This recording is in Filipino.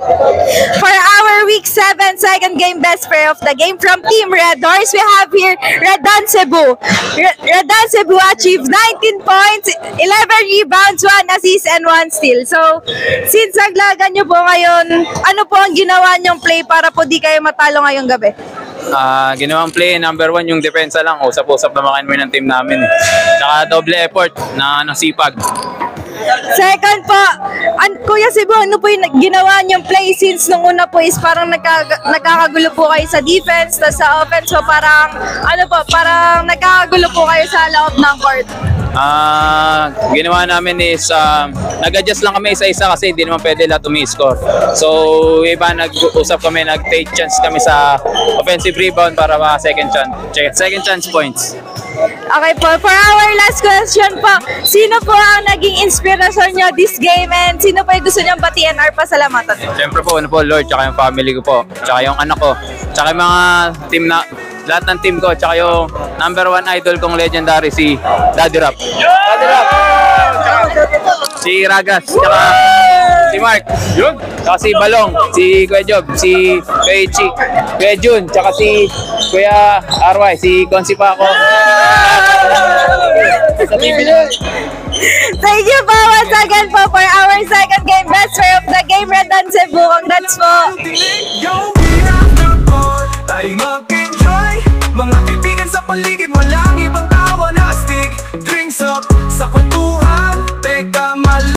For our Week 7 second game best player of the game from Team Red Horse, we have here Redan Cebu. Redan Cebu achieved 19 points, 11 rebounds, 1 assist, and 1 steal. So, since naglaga nyo po ngayon, ano po ang ginawa nyong play para po di kayo matalo ngayong gabi? Ginawang play, number 1 yung depensa lang. Usap-usap na makin ng team namin. Tsaka doble effort na nasipag. Second po, Kuya Cebu, ano po yung ginawa niyong play since nung una po is parang nagkakagulo po kayo sa defense, tapos sa offense po parang, parang nagkakagulo po kayo sa loob ng court. Ginawa namin is nag-adjust lang kami isa-isa kasi hindi naman pwede lahat umi-score. So, iba nag-usap kami, nag-take chance kami sa offensive rebound para second chance points. Okay po, for our last question po, sino po ang naging inspirasyon nyo this game and sino po yung gusto nyo batiin or pasalamatan? Siyempre po, Lord, tsaka yung family ko po, tsaka yung anak ko, tsaka yung mga team na, lahat ng team ko, tsaka yung number 1 idol kong legendary, si Daddy Rap. Daddy Rap! Si Ragas, tsaka si Mark, tsaka si Balong, si Kuya Job, si Kuya Ichi, Kuya Jun, tsaka si Kuya RY, si Konsi pa ako. Sa TV na. Thank you po once again po for our second game best player of the game, Redan Cebu. Congrats po! Tayo mag-enjoy, mga kaibigan sa paligid wala